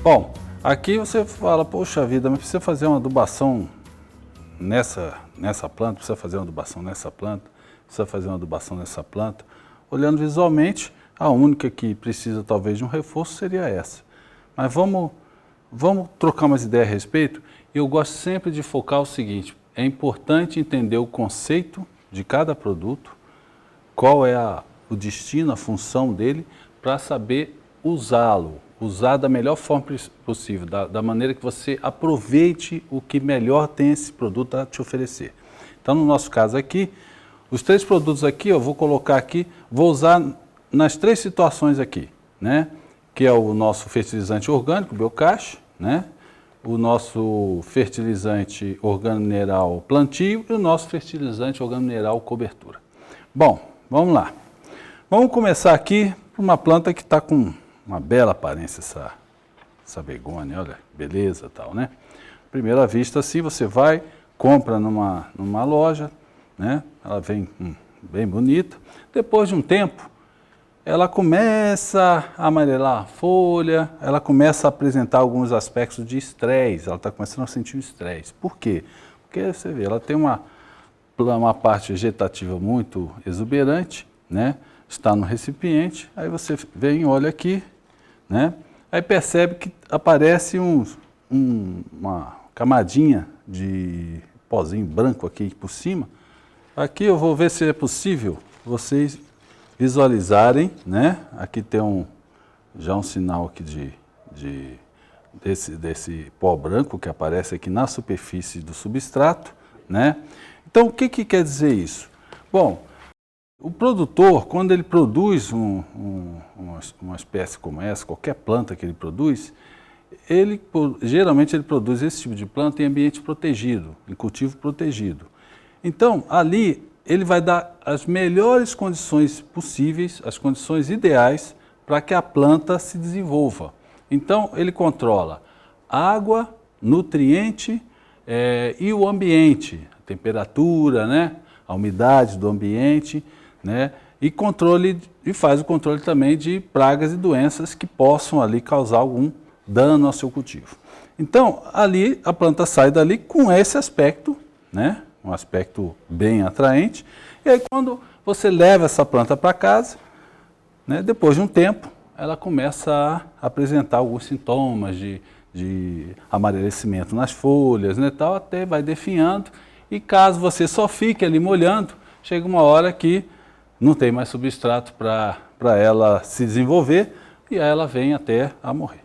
Bom, aqui você fala, poxa vida, mas precisa fazer uma adubação nessa planta, precisa fazer uma adubação nessa planta, precisa fazer uma adubação nessa planta. Olhando visualmente, a única que precisa talvez de um reforço seria essa. Mas vamos trocar umas ideias a respeito. Eu gosto sempre de focar o seguinte, é importante entender o conceito de cada produto, qual é o destino, a função dele, para saber usá-lo, usar da melhor forma possível, da maneira que você aproveite o que melhor tem esse produto a te oferecer. Então, no nosso caso aqui, os 3 produtos aqui, eu vou colocar aqui, vou usar nas 3 situações aqui, né? Que é o nosso fertilizante orgânico, Biocash, né? O nosso fertilizante organomineral plantio e o nosso fertilizante organomineral cobertura. Bom, vamos lá. Vamos começar aqui por uma planta que está com uma bela aparência, essa begônia, olha, beleza e tal, né? Primeira vista assim, você vai, compra numa loja, né? Ela vem bem bonita. Depois de um tempo, ela começa a amarelar a folha, ela começa a apresentar alguns aspectos de estresse, ela está começando a sentir o estresse. Por quê? Porque você vê, ela tem uma parte vegetativa muito exuberante, né? Está no recipiente, aí você vem, olha aqui, né? Aí percebe que aparece uma camadinha de pozinho branco aqui por cima. Aqui eu vou ver se é possível vocês visualizarem, né? Aqui tem já um sinal aqui desse pó branco que aparece aqui na superfície do substrato, né? Então, o que quer dizer isso? Bom, o produtor, quando ele produz uma espécie como essa, qualquer planta que ele produz, geralmente ele produz esse tipo de planta em ambiente protegido, em cultivo protegido. Então, ali ele vai dar as melhores condições possíveis, as condições ideais para que a planta se desenvolva. Então, ele controla água, nutriente e o ambiente, a temperatura, né, a umidade do ambiente, né, e faz o controle também de pragas e doenças que possam ali causar algum dano ao seu cultivo. Então, ali a planta sai dali com esse aspecto, né, um aspecto bem atraente, e aí quando você leva essa planta para casa, né, depois de um tempo, ela começa a apresentar alguns sintomas de amarelecimento nas folhas, né, tal, até vai definhando, e caso você só fique ali molhando, chega uma hora que não tem mais substrato para ela se desenvolver, e aí ela vem até a morrer.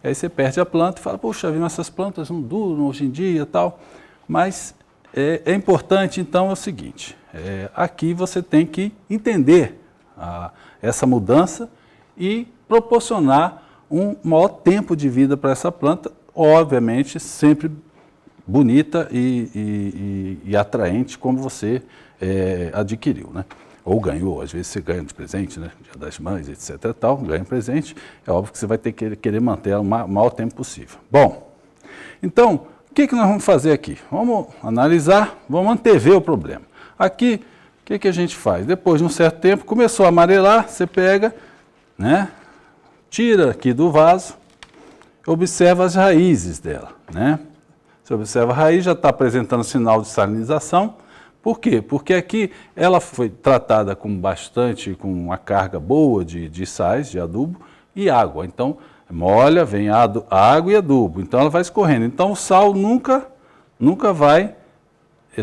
Aí você perde a planta e fala, poxa, essas plantas não duram hoje em dia e tal, mas é importante, então, é o seguinte, aqui você tem que entender essa mudança e proporcionar um maior tempo de vida para essa planta, obviamente, sempre bonita e atraente como você adquiriu, né? Ou ganhou, às vezes você ganha de presente, né? Dia das Mães, etc. Tal, ganha presente, é óbvio que você vai ter que querer manter ela o maior tempo possível. Bom, então, o que nós vamos fazer aqui? Vamos analisar, vamos antever o problema. Aqui, o que a gente faz? Depois de um certo tempo, começou a amarelar, você pega, né? Tira aqui do vaso, observa as raízes dela, né? Você observa a raiz, já está apresentando sinal de salinização. Por quê? Porque aqui ela foi tratada com uma carga boa de sais, de adubo e água. Então, molha, vem água e adubo. Então, ela vai escorrendo. Então, o sal nunca vai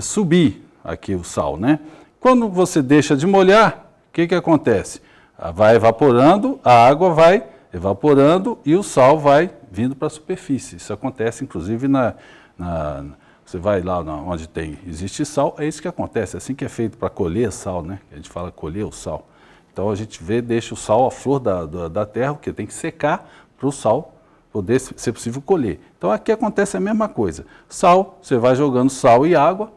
subir aqui o sal, né? Quando você deixa de molhar, o que acontece? Vai evaporando, a água vai evaporando e o sal vai vindo para a superfície. Isso acontece, inclusive, você vai lá onde existe sal, é isso que acontece, é assim que é feito para colher sal, né? A gente fala colher o sal. Então a gente deixa o sal à flor da terra, porque tem que secar para o sal poder ser possível colher. Então aqui acontece a mesma coisa. Sal, você vai jogando sal e água,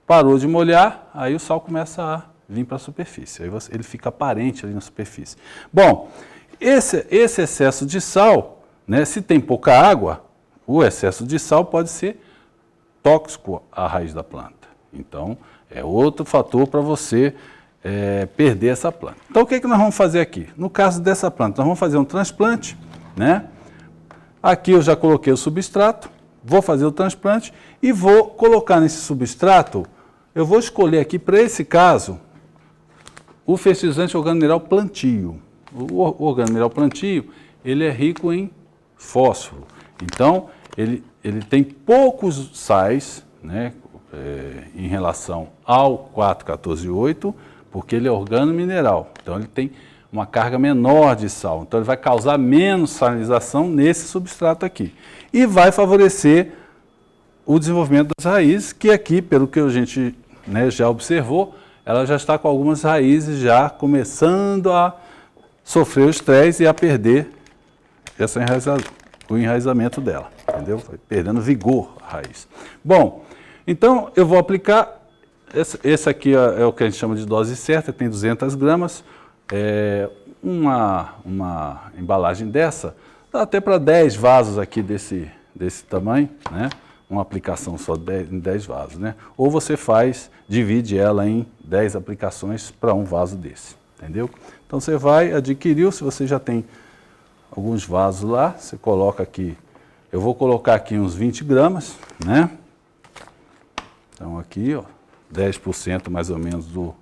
parou de molhar, aí o sal começa a vir para a superfície, aí ele fica aparente ali na superfície. Bom, esse excesso de sal, né, se tem pouca água, o excesso de sal pode ser tóxico à raiz da planta. Então, é outro fator para você perder essa planta. Então, o que nós vamos fazer aqui? No caso dessa planta, nós vamos fazer um transplante, né? Aqui eu já coloquei o substrato, vou fazer o transplante e vou colocar nesse substrato, eu vou escolher aqui, para esse caso, o fertilizante organomineral plantio. O organomineral plantio, ele é rico em fósforo. Então, ele tem poucos sais, né, em relação ao 4,14,8, porque ele é organomineral. Então, ele tem uma carga menor de sal. Então, ele vai causar menos salinização nesse substrato aqui. E vai favorecer o desenvolvimento das raízes, que aqui, pelo que a gente, né, já observou, ela já está com algumas raízes já começando a sofrer o estresse e a perder o enraizamento dela, entendeu? Vai perdendo vigor a raiz. Bom, então eu vou aplicar, esse aqui é o que a gente chama de dose certa, tem 200 gramas, uma embalagem dessa, dá até para 10 vasos aqui desse tamanho, né? Uma aplicação só em 10 vasos, né? Ou você divide ela em 10 aplicações para um vaso desse, entendeu? Então você vai, adquiriu, se você já tem alguns vasos lá, você coloca aqui, eu vou colocar aqui uns 20 gramas, né? Então aqui, ó, 10% mais ou menos do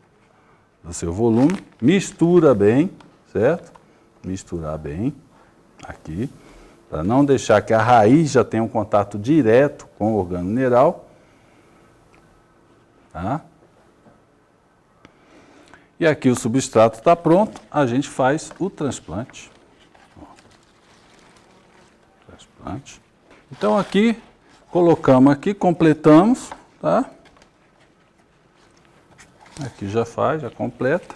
seu volume, mistura bem, certo? Misturar bem aqui, para não deixar que a raiz já tenha um contato direto com o organomineral, tá? E aqui o substrato está pronto, a gente faz o transplante. Transplante. Então aqui, colocamos aqui, completamos, tá? Aqui já completa.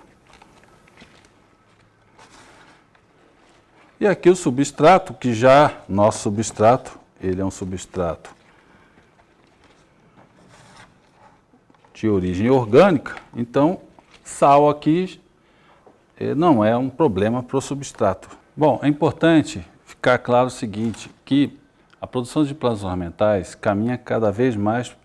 E aqui o substrato, que já, nosso substrato, ele é um substrato de origem orgânica, então sal aqui não é um problema para o substrato. Bom, é importante ficar claro o seguinte, que a produção de plantas ornamentais caminha cada vez mais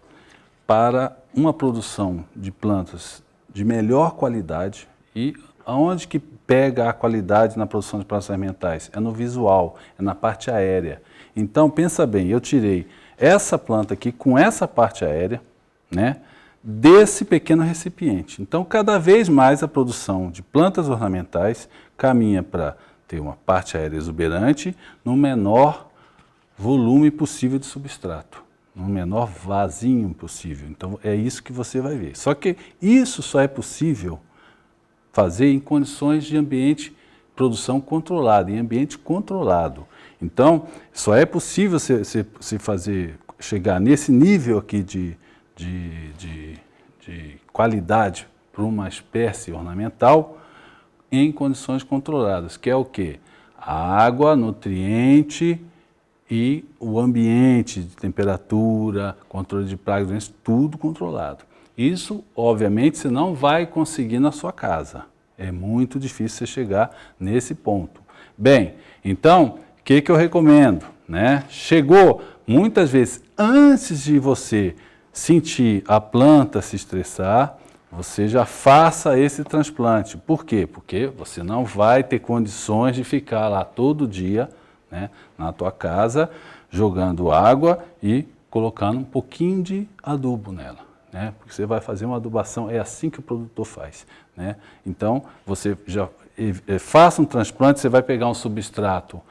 para uma produção de plantas de melhor qualidade. E aonde que pega a qualidade na produção de plantas ornamentais? É no visual, é na parte aérea. Então, pensa bem, eu tirei essa planta aqui com essa parte aérea, né, desse pequeno recipiente. Então, cada vez mais a produção de plantas ornamentais caminha para ter uma parte aérea exuberante no menor volume possível de substrato, no menor vasinho possível. Então, é isso que você vai ver. Só que isso só é possível fazer em condições de ambiente, produção controlada, em ambiente controlado. Então, só é possível se fazer, chegar nesse nível aqui de qualidade para uma espécie ornamental em condições controladas, que é o quê? A água, nutriente e o ambiente de temperatura, controle de pragas, doenças, tudo controlado. Isso, obviamente, você não vai conseguir na sua casa. É muito difícil você chegar nesse ponto. Bem, então, o que eu recomendo, né? Chegou, muitas vezes, antes de você sentir a planta se estressar, você já faça esse transplante. Por quê? Porque você não vai ter condições de ficar lá todo dia, né, na tua casa, jogando água e colocando um pouquinho de adubo nela, né? Porque você vai fazer uma adubação, é assim que o produtor faz, né? Então, você já faça um transplante, você vai pegar um substrato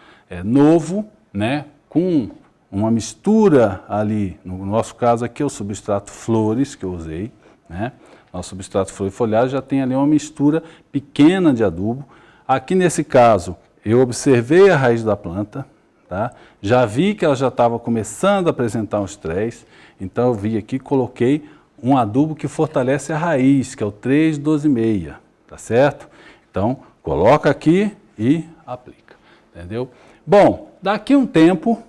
novo, né, com uma mistura ali, no nosso caso aqui é o substrato flores que eu usei, né? Nosso substrato folhado já tem ali uma mistura pequena de adubo. Aqui nesse caso, eu observei a raiz da planta, tá? Já vi que ela já estava começando a apresentar um estresse, então eu vi aqui, coloquei um adubo que fortalece a raiz, que é o 3,12,6, tá certo? Então, coloca aqui e aplica, entendeu? Bom, daqui um tempo,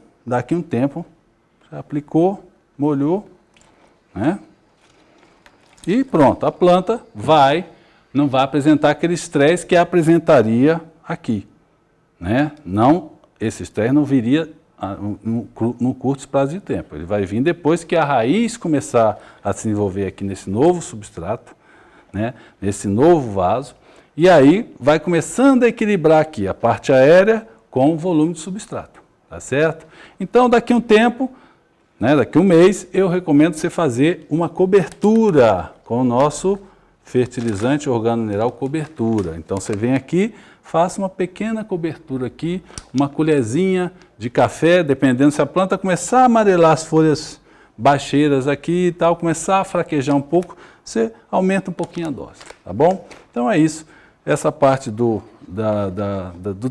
já aplicou, molhou, né? E pronto, a planta não vai apresentar aquele estresse que apresentaria aqui, né? Não, esse estresse não viria no curto prazo de tempo. Ele vai vir depois que a raiz começar a se desenvolver aqui nesse novo substrato, né? Nesse novo vaso, e aí vai começando a equilibrar aqui a parte aérea com o volume de substrato. tá certo? Então, daqui a um tempo, né, daqui a um mês, eu recomendo você fazer uma cobertura com o nosso fertilizante organomineral cobertura. Então, você vem aqui, faça uma pequena cobertura aqui, uma colherzinha de café, dependendo se a planta começar a amarelar as folhas baixeiras aqui e tal, começar a fraquejar um pouco, você aumenta um pouquinho a dose, tá bom? Então é isso, essa parte do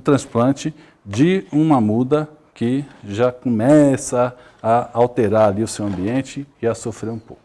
transplante de uma muda que já começa a alterar ali o seu ambiente e a sofrer um pouco.